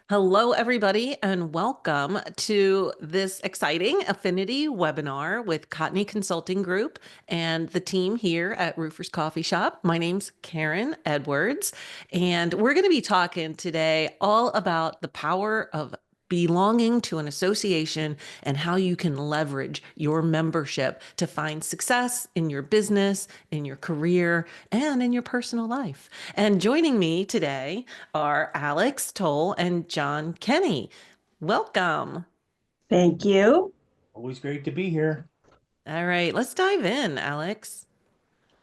Hello, everybody, and welcome to this exciting Affinity webinar with Cotney Consulting Group and the team here at Roofers Coffee Shop. My name's Karen Edwards, and we're going to be talking today all about the power of belonging to an association and how you can leverage your membership to find success in your business, in your career, and in your personal life. And joining me today are Alex Toll and John Kenny. Welcome. Thank you. Always great to be here. All right, let's dive in, Alex.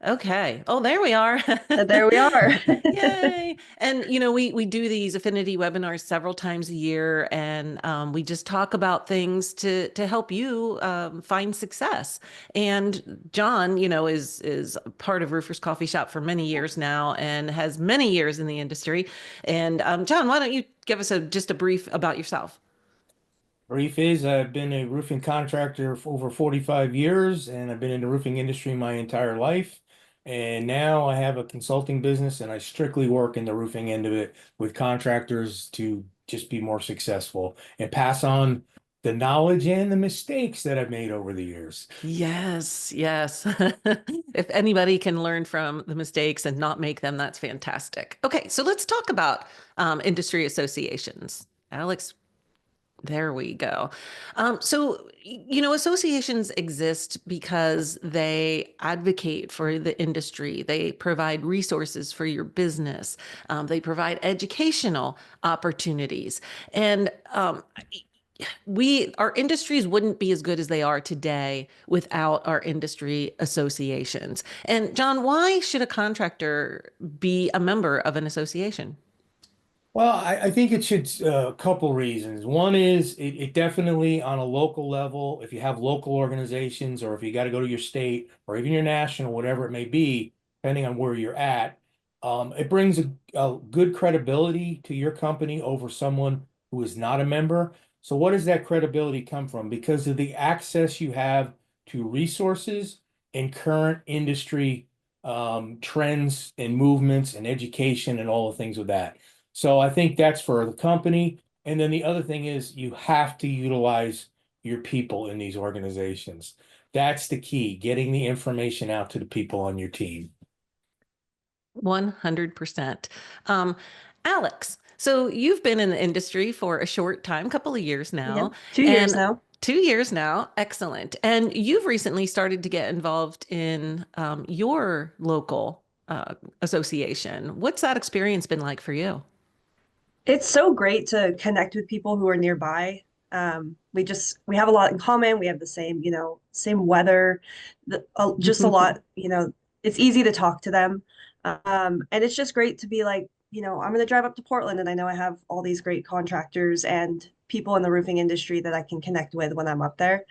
Okay. Oh, there we are. There we are. Yay. And we do these affinity webinars several times a year, and we just talk about things to help you find success. And John, is part of Roofers Coffee Shop for many years now and has many years in the industry. And John, why don't you give us just a brief about yourself? Brief is I've been a roofing contractor for over 45 years, and I've been in the roofing industry my entire life. And now I have a consulting business, and I strictly work in the roofing end of it with contractors to just be more successful and pass on the knowledge and the mistakes that I've made over the years. Yes, yes. If anybody can learn from the mistakes and not make them, that's fantastic. Okay, so let's talk about industry associations. Alex, there we go. Associations exist because they advocate for the industry. They provide resources for your business. They provide educational opportunities. And our industries wouldn't be as good as they are today without our industry associations. And John, why should a contractor be a member of an association? Well, I think it should a couple reasons. One is it definitely on a local level, if you have local organizations or if you got to go to your state or even your national, whatever it may be, depending on where you're at, it brings a good credibility to your company over someone who is not a member. So what does that credibility come from? Because of the access you have to resources and current industry trends and movements and education and all the things with that. So I think that's for the company. And then the other thing is you have to utilize your people in these organizations. That's the key, getting the information out to the people on your team. 100%. Um, Alex, so you've been in the industry for a short time, couple of years Yep. now, 2 years and now. 2 years now. Excellent. And you've recently started to get involved in your local association. What's that experience been like for you? It's so great to connect with people who are nearby. We have a lot in common. We have the same, same weather, just a lot, it's easy to talk to them. And it's just great to be like, I'm going to drive up to Portland and I know I have all these great contractors and people in the roofing industry that I can connect with when I'm up there.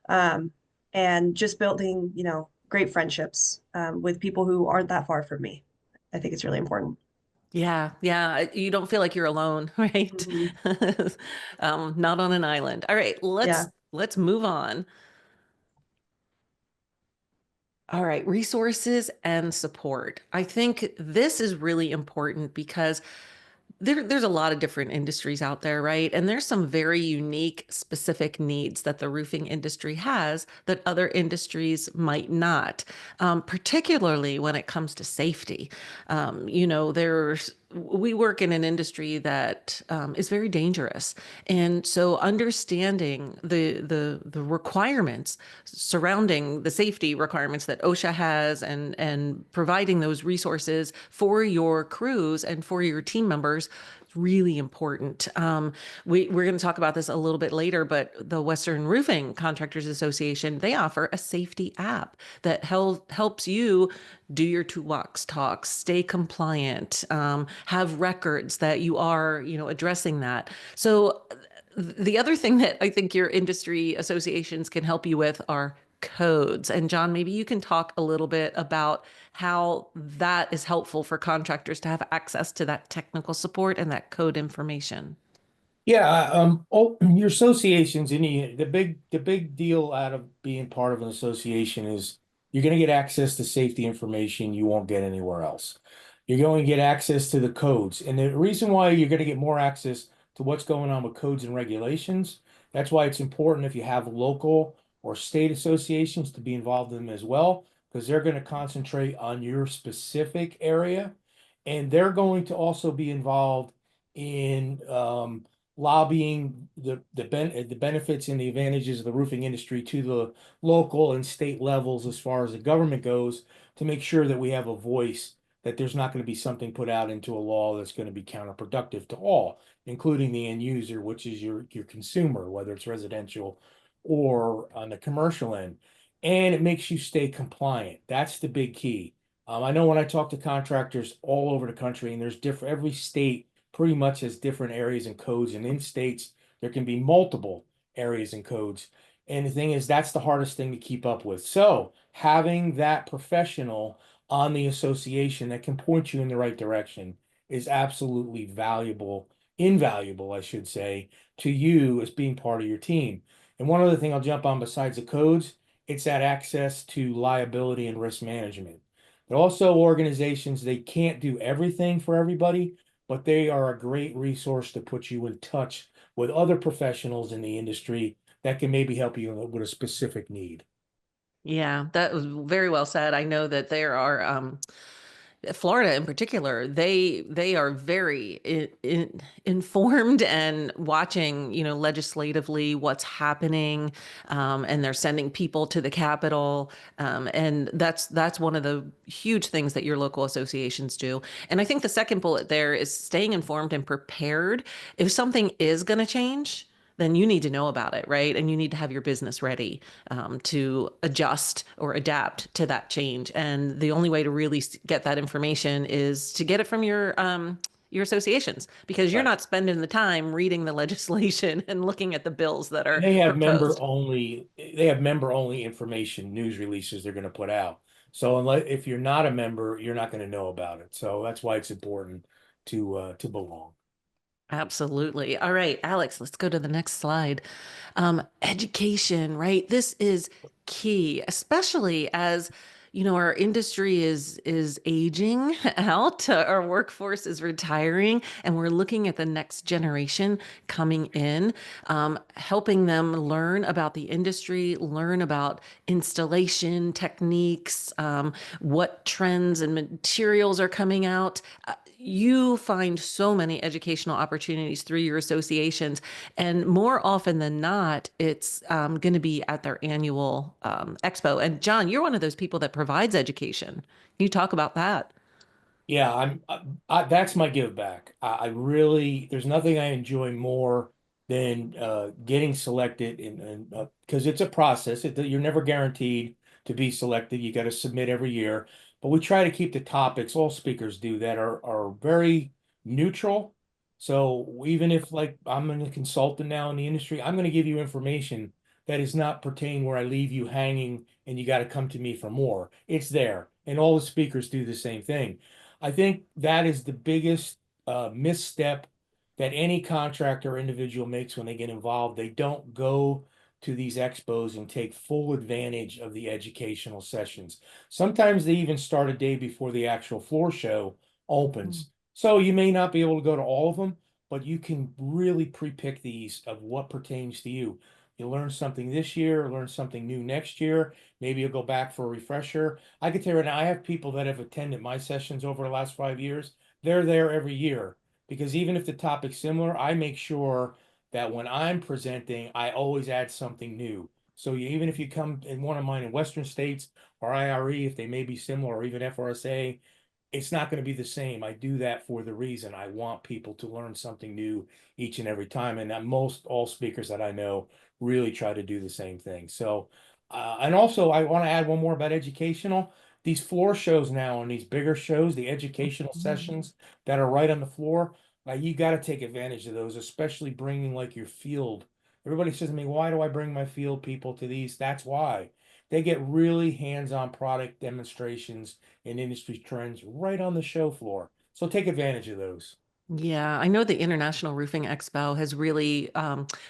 Um, and just building, great friendships with people who aren't that far from me. I think it's really important. Yeah, yeah. You don't feel like you're alone, right? Mhm. Not on an island. All right, let's Yeah. let's move on. All right, resources and support. I think this is really important because there's a lot of different industries out there, right? And there's some very unique, specific needs that the roofing industry has that other industries might not, particularly when it comes to safety. We work in an industry that is very dangerous, and so understanding the requirements surrounding the safety requirements that OSHA has and providing those resources for your crews and for your team members really important. We're going to talk about this a little bit later, but the Western Roofing Contractors Association, they offer a safety app that helps you do your toolbox talks, stay compliant, have records that you are, addressing that. So the other thing that I think your industry associations can help you with are codes. And John, maybe you can talk a little bit about how that is helpful for contractors to have access to that technical support and that code information. Yeah, your associations, the big deal out of being part of an association is you're going to get access to safety information you won't get anywhere else. You're going to get access to the codes, and the reason why you're going to get more access to what's going on with codes and regulations. That's why it's important if you have local or state associations to be involved in them as well, because they're going to concentrate on your specific area. And they're going to also be involved in lobbying the benefits and the advantages of the roofing industry to the local and state levels as far as the government goes, to make sure that we have a voice, that there's not going to be something put out into a law that's going to be counterproductive to all, including the end user, which is your consumer, whether it's residential or on the commercial end. And it makes you stay compliant. That's the big key. I know when I talk to contractors all over the country, and there's different, every state pretty much has different areas and codes, and in states there can be multiple areas and codes. And the thing is, that's the hardest thing to keep up with. So having that professional on the association that can point you in the right direction is absolutely valuable, invaluable, I should say, to you as being part of your team. And one other thing I'll jump on besides the codes, it's that access to liability and risk management. They're also organizations, they can't do everything for everybody, but they are a great resource to put you in touch with other professionals in the industry that can maybe help you with a specific need. Yeah, that was very well said. I know that there are Florida in particular, they are very informed and watching, legislatively what's happening, and they're sending people to the Capitol, and that's one of the huge things that your local associations do. And I think the second bullet there is staying informed and prepared. If something is going to change, then you need to know about it, right? And you need to have your business ready to adjust or adapt to that change. And the only way to really get that information is to get it from your associations, because you're Right. not spending the time reading the legislation and looking at the bills that And are proposed. they have member only information, news releases they're going to put out. So unless if you're not a member, you're not going to know about it. So that's why it's important to belong. Absolutely. All right, Alex, let's go to the next slide. Education, right? This is key, especially as our industry is aging out, our workforce is retiring, and we're looking at the next generation coming in, helping them learn about the industry, learn about installation techniques, what trends and materials are coming out. You find so many educational opportunities through your associations, and more often than not, it's going to be at their annual expo. And John, you're one of those people that provides education. Can you talk about that? Yeah, that's my give back. I really, there's nothing I enjoy more than getting selected and because it's a process. You're never guaranteed to be selected. You got to submit every year, but we try to keep the topics, all speakers do that are very neutral. So even if like I'm a consultant now in the industry, I'm going to give you information that is not pertaining where I leave you hanging and you got to come to me for more. It's there, and all the speakers do the same thing. I think that is the biggest misstep that any contractor or individual makes when they get involved. They don't go to these expos and take full advantage of the educational sessions. Sometimes they even start a day before the actual floor show Mm. opens. So you may not be able to go to all of them, but you can really pre-pick these of what pertains to you. You learn something this year, learn something new next year. Maybe you'll go back for a refresher. I can tell you right now, I have people that have attended my sessions over the last 5 years. They're there every year because even if the topic's similar, I make sure that when I'm presenting, I always add something new. So even if you come in one of mine in Western states or IRE, if they may be similar, or even FRSA, it's not going to be the same. I do that for the reason I want people to learn something new each and every time. And that most all speakers that I know really try to do the same thing. So, and also I want to add one more about educational. These floor shows now and these bigger shows, the educational sessions that are right on the floor, you got to take advantage of those, especially bringing like your field. Everybody says to me, why do I bring my field people to these? That's why. They get really hands-on product demonstrations and industry trends right on the show floor. So take advantage of those. Yeah, I know the International Roofing Expo has really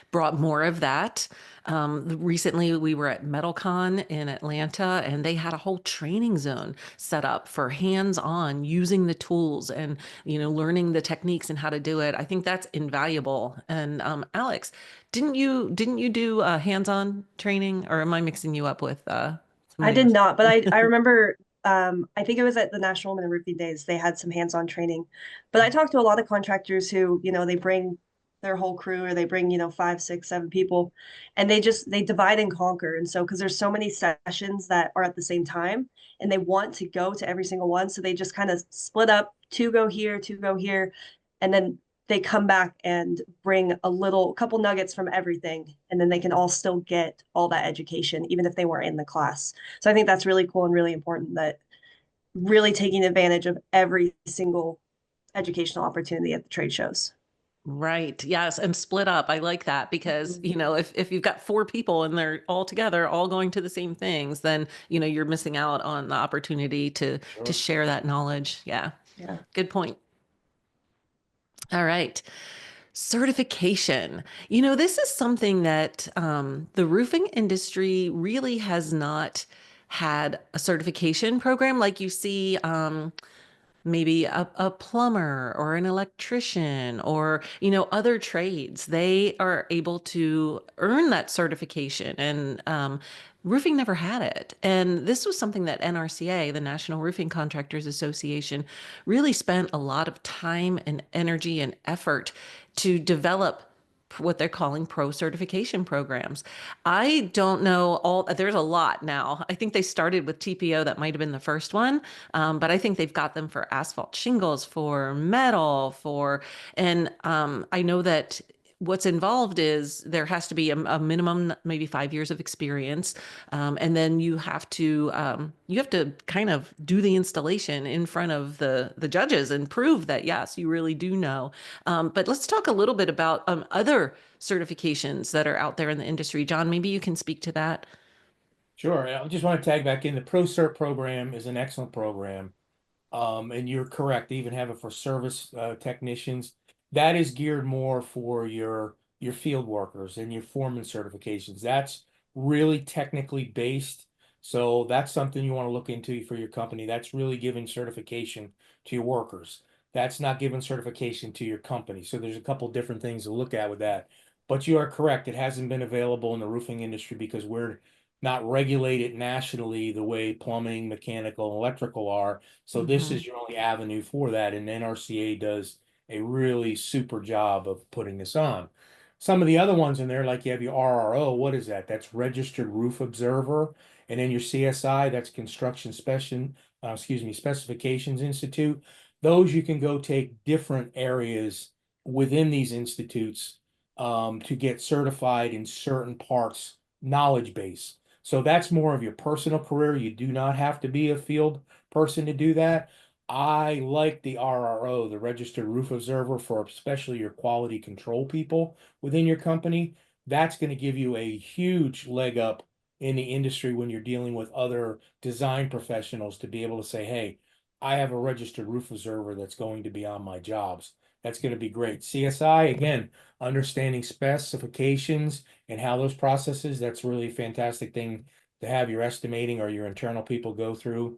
brought more of that. Recently, we were at MetalCon in Atlanta, and they had a whole training zone set up for hands-on using the tools and learning the techniques and how to do it. I think that's invaluable. And Alex, didn't you do hands-on training, or am I mixing you up with I somebody did else? not, but I remember I think it was at the National Women in Roofing Days, they had some hands-on training. But I talked to a lot of contractors who, they bring their whole crew or they bring, five, six, seven people and they divide and conquer. And so because there's so many sessions that are at the same time and they want to go to every single one. So they just kind of split up, two go here, two go here, and then they come back and bring a couple nuggets from everything, and then they can all still get all that education, even if they weren't in the class. So I think that's really cool and really important, that really taking advantage of every single educational opportunity at the trade shows. Right. Yes. And split up. I like that because, Mhm. if you've got four people and they're all together, all going to the same things, then, you're missing out on the opportunity to Sure. share that knowledge. Yeah. Yeah. Good point. All right. Certification. This is something that the roofing industry really has not had a certification program like you see. Maybe a plumber or an electrician or other trades, they are able to earn that certification, and roofing never had it. And this was something that NRCA, the National Roofing Contractors Association, really spent a lot of time and energy and effort to develop what they're calling pro certification programs. I don't know there's a lot now. I think they started with TPO, that might have been the first one. But I think they've got them for asphalt shingles, for metal, and I know that what's involved is there has to be a minimum, maybe 5 years of experience, and then you have to kind of do the installation in front of the judges and prove that yes, you really do know. But let's talk a little bit about other certifications that are out there in the industry. John, maybe you can speak to that. Sure. I just want to tag back in. The Pro Cert program is an excellent program. And you're correct. They even have it for service technicians. That is geared more for your field workers and your foreman certifications. That's really technically based. So that's something you want to look into for your company. That's really giving certification to your workers. That's not giving certification to your company. So there's a couple different things to look at with that. But you are correct. It hasn't been available in the roofing industry because we're not regulated nationally the way plumbing, mechanical, and electrical are. So this Hmm. is your only avenue for that, and NRCA does a really super job of putting this on. Some of the other ones in there, like you have your RRO, what is that? That's Registered Roof Observer, and then your CSI, that's Specifications Institute. Those you can go take different areas within these institutes to get certified in certain parts knowledge base. So that's more of your personal career. You do not have to be a field person to do that. I like the RRO, the Registered Roof Observer, for especially your quality control people within your company. That's going to give you a huge leg up in the industry when you're dealing with other design professionals to be able to say, hey, I have a registered roof observer that's going to be on my jobs. That's going to be great. CSI, again, understanding specifications and how those processes, that's really a fantastic thing to have your estimating or your internal people go through.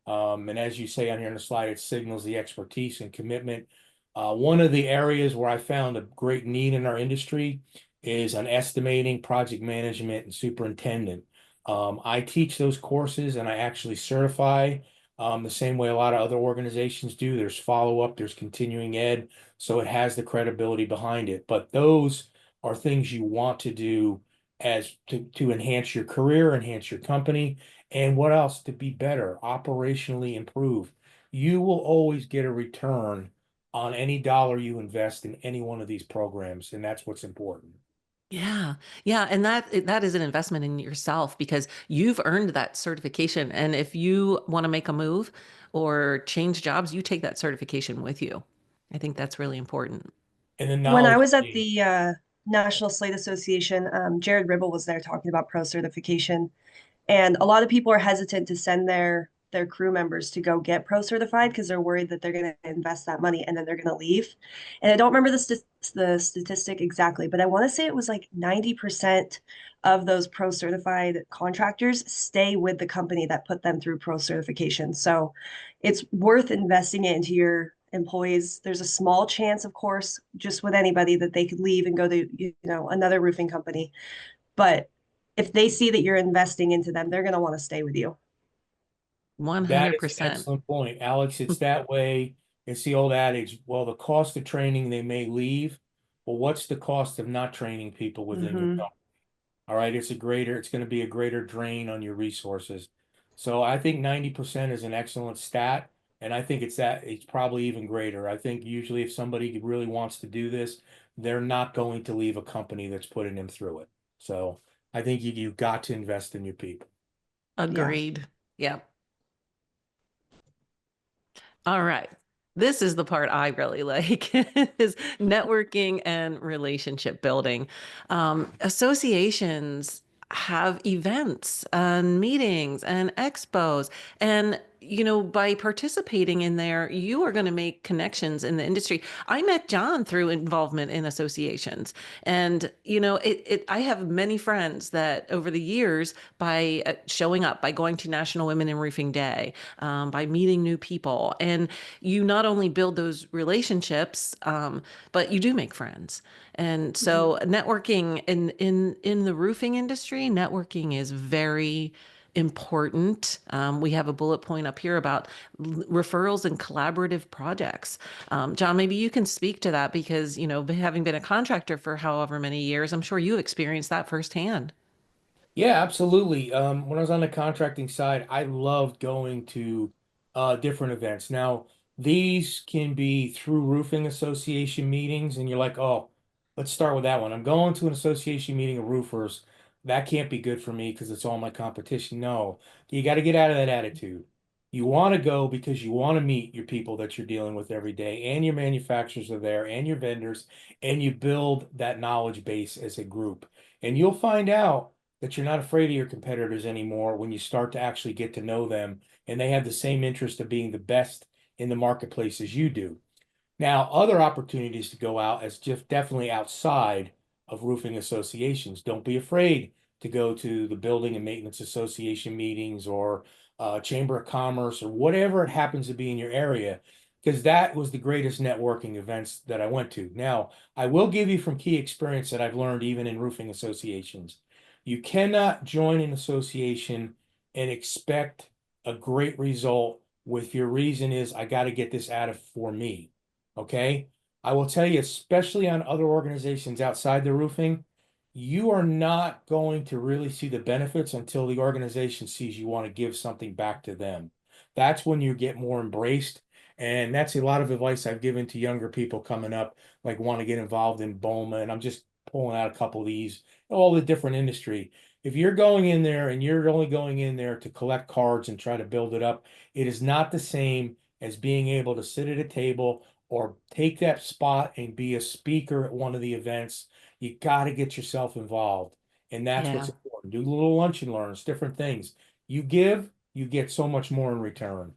And as you say on here on the slide, it signals the expertise and commitment. One of the areas where I found a great need in our industry is on estimating, project management, and superintendent. I teach those courses and I actually certify the same way a lot of other organizations do. There's follow-up, there's continuing ed, so it has the credibility behind it. But those are things you want to do as to enhance your career, enhance your company, and what else to be better, operationally improve. You will always get a return on any dollar you invest in any one of these programs, and that's what's important. Yeah. Yeah. And that is an investment in yourself because you've earned that certification. And if you want to make a move or change jobs, you take that certification with you. I think that's really important. And the When I knowledge was at gain. the National Slate Association, Jared Ribble was there talking about pro certification. And a lot of people are hesitant to send their their crew members to go get pro certified because they're worried that they're going to invest that money and then they're going to leave. And I don't remember the statistic exactly, but I want to say it was like 90% of those pro certified contractors stay with the company that put them through pro certification. So it's worth investing it into your employees. There's a small chance, of course, just with anybody that they could leave and go to, another roofing company. But if they see that you're investing into them, they're going to want to stay with you. That is an 100%. excellent point, Alex. It's that way. It's the old adage, well, the cost of training, they may leave. Well, what's the cost of not training people within your company? All right, it's going to be a greater drain on your resources. So I think 90% is an excellent stat. And I think it's probably even greater. I think usually if somebody really wants to do this, they're not going to leave a company that's putting them through it. So I think you've got to invest in your people. Agreed. Yeah. All right. This is the part I really like is networking and relationship building. Associations have events and meetings and expos. And, by participating in there, you are going to make connections in the industry. I met John through involvement in associations. And, I have many friends that over the years, by showing up, by going to National Women in Roofing Day, by meeting new people, and you not only build those relationships, but you do make friends. And so networking in the roofing industry, networking is very important. We have a bullet point up here about referrals and collaborative projects. John, maybe you can speak to that because, having been a contractor for however many years, I'm sure you experienced that firsthand. Yeah, absolutely. When I was on the contracting side, I loved going to different events. Now, these can be through roofing association meetings, and you're like, oh, let's start with that one. I'm going to an association meeting of roofers. That can't be good for me because it's all my competition. No, you got to get out of that attitude. You want to go because you want to meet your people that you're dealing with every day, and your manufacturers are there, and your vendors, and you build that knowledge base as a group. And you'll find out that you're not afraid of your competitors anymore when you start to actually get to know them and they have the same interest of being the best in the marketplace as you do. Now, other opportunities to go out as just definitely outside of roofing associations. Don't be afraid to go to the Building and Maintenance Association meetings or Chamber of Commerce or whatever it happens to be in your area, because that was the greatest networking events that I went to. Now, I will give you from key experience that I've learned even in roofing associations. You cannot join an association and expect a great result with your reason is I got to get this out of for me. Okay. I will tell you, especially on other organizations outside the roofing, you are not going to really see the benefits until the organization sees you want to give something back to them. That's when you get more embraced. And that's a lot of advice I've given to younger people coming up, like want to get involved in BOMA. And I'm just pulling out a couple of these, all the different industry. If you're going in there and you're only going in there to collect cards and try to build it up, it is not the same as being able to sit at a table or take that spot and be a speaker at one of the events. You got to get yourself involved. And that's what's Yeah. important. Do little lunch and learns, different things. You give, you get so much more in return.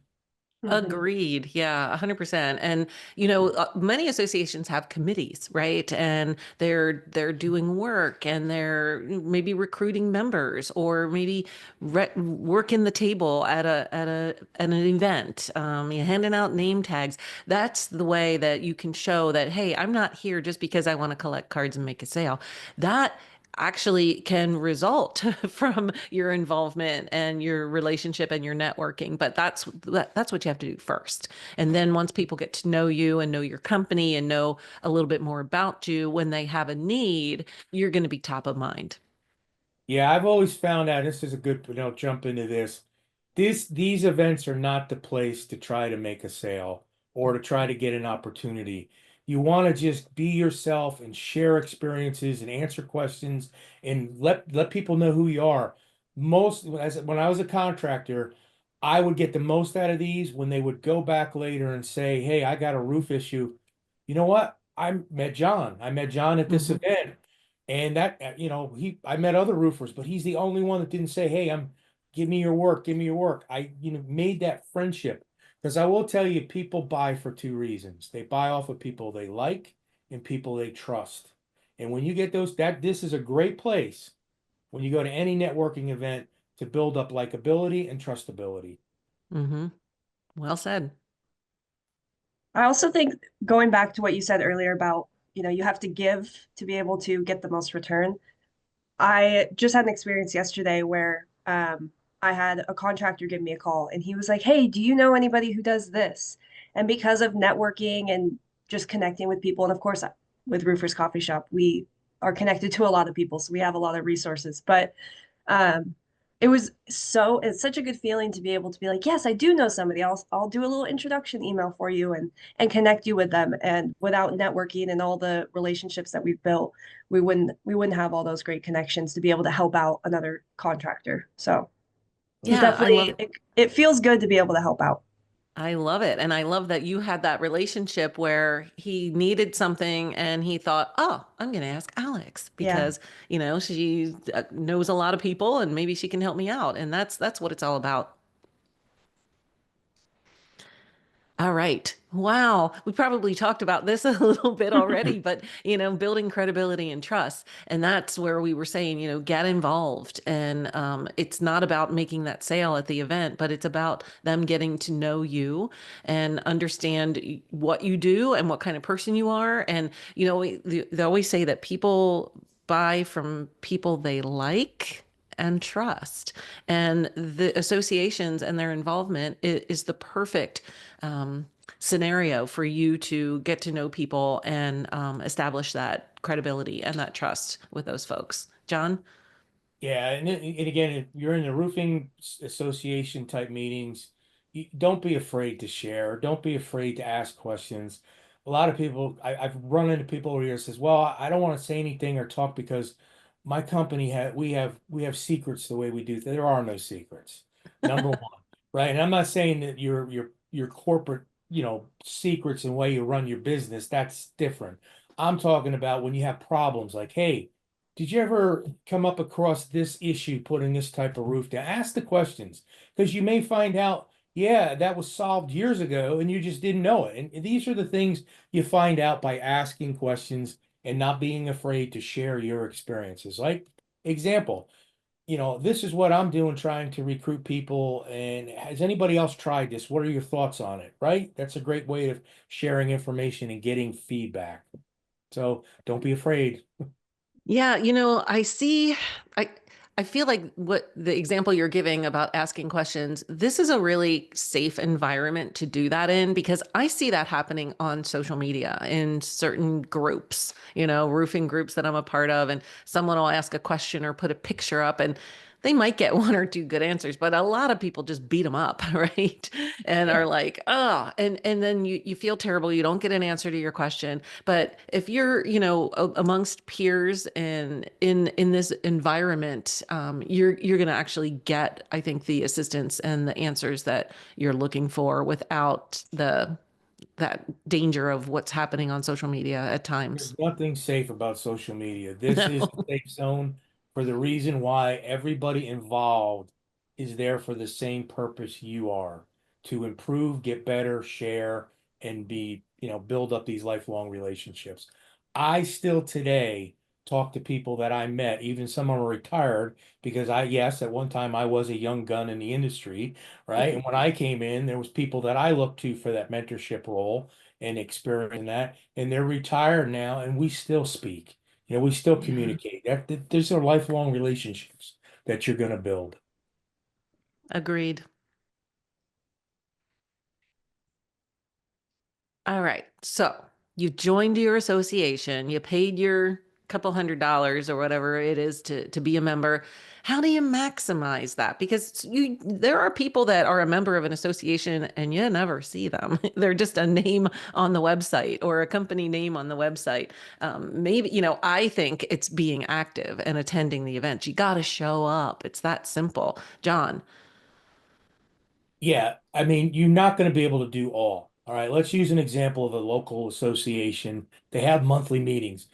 Agreed. Yeah, 100%. And many associations have committees, right? And they're doing work and they're maybe recruiting members or maybe working the table at an event, handing out name tags. That's the way that you can show that, hey, I'm not here just because I want to collect cards and make a sale. That actually can result from your involvement and your relationship and your networking, but that's what you have to do first. And then once people get to know you and know your company and know a little bit more about you, when they have a need, you're going to be top of mind. Yeah, I've always found out this is a good, jump into this. These events are not the place to try to make a sale or to try to get an opportunity. You want to just be yourself and share experiences and answer questions and let people know who you are. When I was a contractor, I would get the most out of these when they would go back later and say, "Hey, I got a roof issue. You know what? I met John. I met John at this Mhm. event." And that, I met other roofers, but he's the only one that didn't say, "Hey, I'm give me your work, give me your work. I, made that friendship. Because I will tell you, people buy for two reasons. They buy off of people they like and people they trust. And when you get those, this is a great place when you go to any networking event to build up likability and trustability. Mm-hmm. Well said. I also think going back to what you said earlier about, you have to give to be able to get the most return. I just had an experience yesterday where I had a contractor give me a call and he was like, "Hey, do you know anybody who does this?" And because of networking and just connecting with people, and of course, with Roofers Coffee Shop, we are connected to a lot of people, so we have a lot of resources. But um, it's such a good feeling to be able to be like, "Yes, I do know somebody. I'll do a little introduction email for you and connect you with them." And without networking and all the relationships that we've built, we wouldn't have all those great connections to be able to help out another contractor. So it's Yeah, definitely it feels good to be able to help out. I love it. And I love that you had that relationship where he needed something and he thought, oh, I'm going to ask Alex Yeah. because, she knows a lot of people and maybe she can help me out. And that's what it's all about. All right. Wow. We probably talked about this a little bit already, but building credibility and trust. And that's where we were saying, get involved. And it's not about making that sale at the event, but it's about them getting to know you and understand what you do and what kind of person you are. And, they always say that people buy from people they like and trust. And the associations and their involvement is the perfect scenario for you to get to know people and establish that credibility and that trust with those folks. John? Yeah, and again, if you're in the roofing association type meetings, don't be afraid to share. Don't be afraid to ask questions. A lot of people, I've run into people over here says, "Well, I don't want to say anything or talk because my company we have secrets the way we do. There are no secrets. Number one, right? And I'm not saying that your corporate, secrets and way you run your business, that's different. I'm talking about when you have problems like, hey, did you ever come up across this issue putting this type of roof down? Ask the questions because you may find out, yeah, that was solved years ago and you just didn't know it. And these are the things you find out by asking questions and not being afraid to share your experiences. Like, example, this is what I'm doing trying to recruit people. And has anybody else tried this? What are your thoughts on it? Right? That's a great way of sharing information and getting feedback. So don't be afraid. Yeah, I I feel like what the example you're giving about asking questions, this is a really safe environment to do that in because I see that happening on social media in certain groups, roofing groups that I'm a part of, and someone will ask a question or put a picture up and they might get one or two good answers, but a lot of people just beat them up, right? And Yeah. are like, oh, and then you feel terrible. You don't get an answer to your question. But if you're, amongst peers and in this environment, you're going to actually get, I think, the assistance and the answers that you're looking for without that danger of what's happening on social media at times. There's nothing safe about social media. This is the No. safe zone for the reason why everybody involved is there for the same purpose you are, to improve, get better, share, and build up these lifelong relationships. I still today talk to people that I met, even some are retired, because yes, at one time I was a young gun in the industry, right? And when I came in, there was people that I looked to for that mentorship role and experience in that, and they're retired now, and we still speak. We still Yeah, communicate. These are lifelong relationships that you're going to build. agreed. All right. So you joined your association, you paid your couple $100 or whatever it is to be a member. How do you maximize that? Because there are people that are a member of an association and you never see them. They're just a name on the website or a company name on the website. Maybe, I think it's being active and attending the events. You got to show up. It's that simple. John. Yeah, I mean, you're not going to be able to do all. All right, let's use an example of a local association. They have monthly meetings.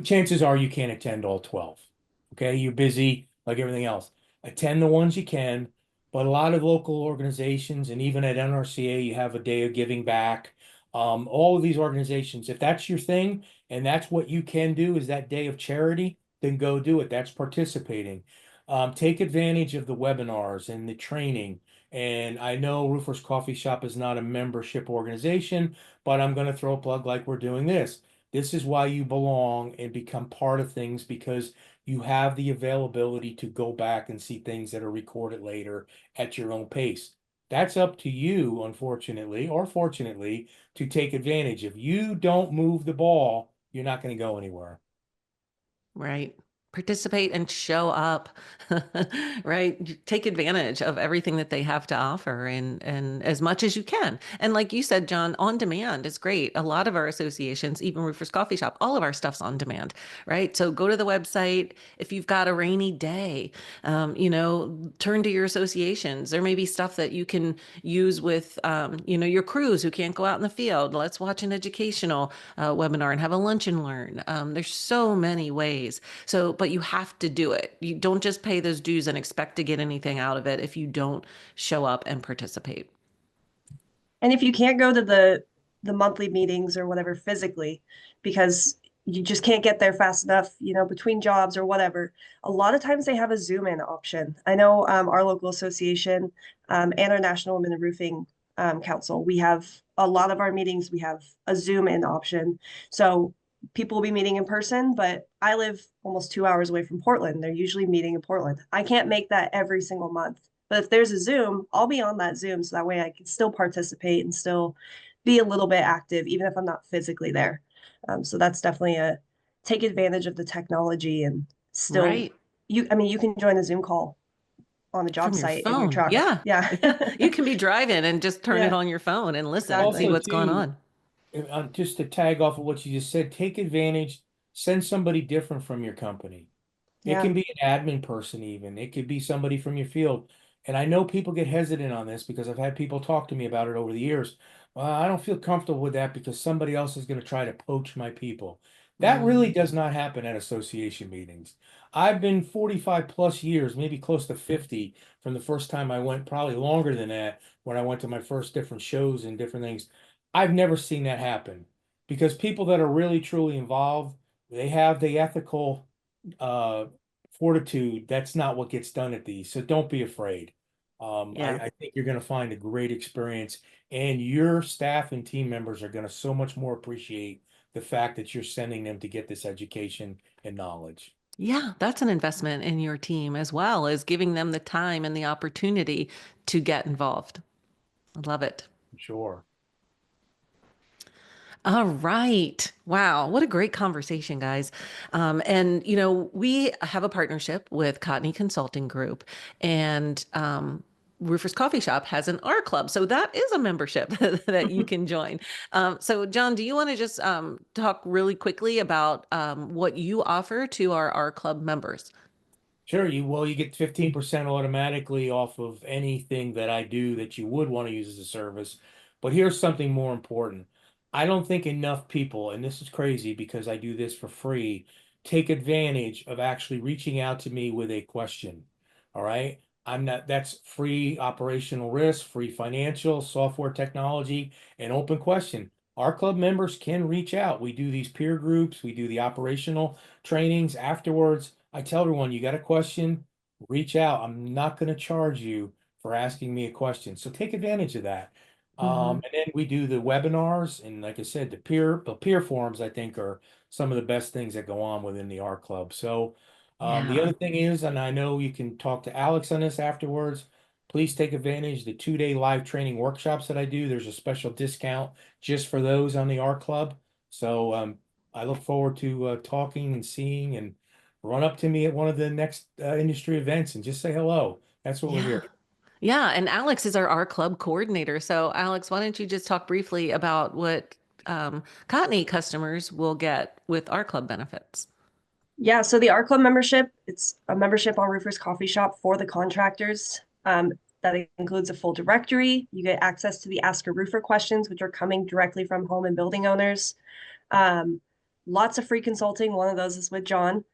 Chances are you can't attend all 12. Okay, you're busy like everything else. attend the ones you can. But a lot of local organizations, and even at NRCA, you have a day of giving back. All of these organizations, if that's your thing and that's what you can do is that day of charity, then go do it. That's participating. Take advantage of the webinars and the training. And I know Roofers Coffee Shop is not a membership organization, but I'm going to throw a plug like we're doing this. This is why you belong and become part of things, because you have the availability to go back and see things that are recorded later at your own pace. That's up to you, unfortunately, or fortunately, to take advantage. If you don't move the ball, you're not going to go anywhere. Right. Participate and show up, right? Take advantage of everything that they have to offer and as much as you can. And like you said, John, on demand is great. A lot of our associations, even Roofers Coffee Shop, all of our stuff's on demand, right? So go to the website. If you've got a rainy day, turn to your associations. There may be stuff that you can use with, your crews who can't go out in the field. Let's watch an educational webinar and have a lunch and learn. There's so many ways. So, but you have to do it. You don't just pay those dues and expect to get anything out of it if you don't show up and participate. And if you can't go to the monthly meetings or whatever physically, because you just can't get there fast enough, between jobs or whatever, a lot of times they have a Zoom in option. I know our local association and our National Women in Roofing Council, we have a lot of our meetings, we have a Zoom in option. So people will be meeting in person, but I live almost 2 hours away from Portland. They're usually meeting in Portland. I can't make that every single month. But if there's a Zoom, I'll be on that Zoom so that way I can still participate and still be a little bit active, even if I'm not physically there. So that's definitely a take advantage of the technology and still Right. you can join a Zoom call on the job From your site in your phone. truck. Yeah. Yeah. You can be driving and just turn it Yeah, on your phone and listen, see exactly. Also, what's going too, on. just to tag off of what you just said, take advantage, send somebody different from your company. It Yeah. can be an admin person, even. It could be somebody from your field. And I know people get hesitant on this because I've had people talk to me about it over the years. Well, I don't feel comfortable with that because somebody else is going to try to poach my people. That really Mm, does not happen at association meetings. I've been 45 plus years, maybe close to 50 from the first time I went, probably longer than that, when I went to my first different shows and different things. I've never seen that happen because people that are really truly involved, they have the ethical uh fortitude. That's not what gets done at these. So don't be afraid. yeah. I think you're going to find a great experience, and your staff and team members are going to so much more appreciate the fact that you're sending them to get this education and knowledge. Yeah, that's an investment in your team as well as giving them the time and the opportunity to get involved. I love it. Sure. All right. Wow. What a great conversation, guys. We have a partnership with Cotney Consulting Group, and Roofers Coffee Shop has an R Club. So that is a membership that you can join. So, John, do you want to just talk really quickly about what you offer to our R Club members? Sure, you get 15% automatically off of anything that I do that you would want to use as a service. But here's something more important. I don't think enough people, and this is crazy because I do this for free, take advantage of actually reaching out to me with a question. All right. That's free operational risk, free financial, software technology, and open question. Our club members can reach out. We do these peer groups, we do the operational trainings afterwards. I tell everyone, you got a question, reach out. I'm not going to charge you for asking me a question. So take advantage of that. Hmm. And then we do the webinars, and like I said, the peer forums, I think, are some of the best things that go on within the art club. So the Yeah. other thing is, and I know you can talk to Alex on this afterwards, please take advantage of the 2-day live training workshops that I do. There's a special discount just for those on the art club. So I look forward to talking and seeing, and run up to me at one of the next industry events and just say hello. That's what we're Yeah. here. Yeah. And Alex is our club coordinator. So, Alex, why don't you just talk briefly about what Cotney customers will get with our club benefits? Yeah, so the R Club membership, it's a membership on Roofers Coffee Shop for the contractors. That includes a full directory. You get access to the Ask a Roofer questions, which are coming directly from home and building owners. Um, Lots of free consulting. One of those is with John.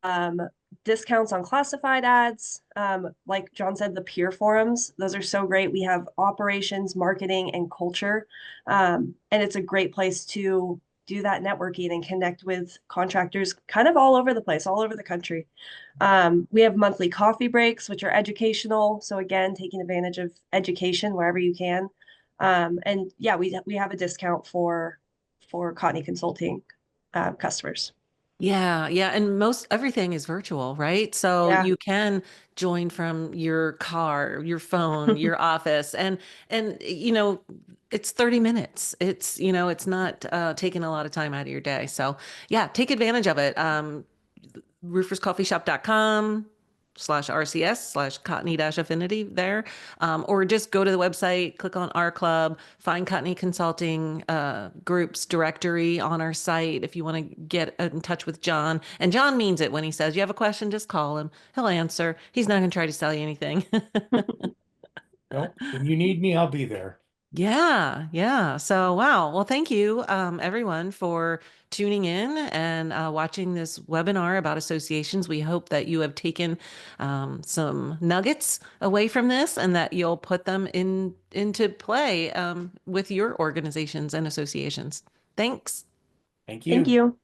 Um, discounts on classified ads. Like John said, the peer forums, those are so great. We have operations, marketing, and culture. And it's a great place to do that networking and connect with contractors kind of all over the place, all over the country. We have monthly coffee breaks, which are educational. So again, taking advantage of education wherever you can. And yeah, we have a discount for Cotney Consulting customers. Yeah, yeah, and most everything is virtual, right? So Yeah. you can join from your car, your phone, your office, and it's 30 minutes. It's not taking a lot of time out of your day. So yeah, take advantage of it. rooferscoffeeshop.com/RCS/Cottony-affinity there. Or just go to the website, click on our club, find Cottony Consulting Group's directory on our site if you want to get in touch with John. And John means it when he says you have a question, just call him. He'll answer. He's not going to try to sell you anything. No, when you need me, I'll be there. Yeah, yeah. So, wow. Well, thank you, everyone, for tuning in and watching this webinar about associations. We hope that you have taken some nuggets away from this and that you'll put them into play with your organizations and associations. Thanks. Thank Thank you. you.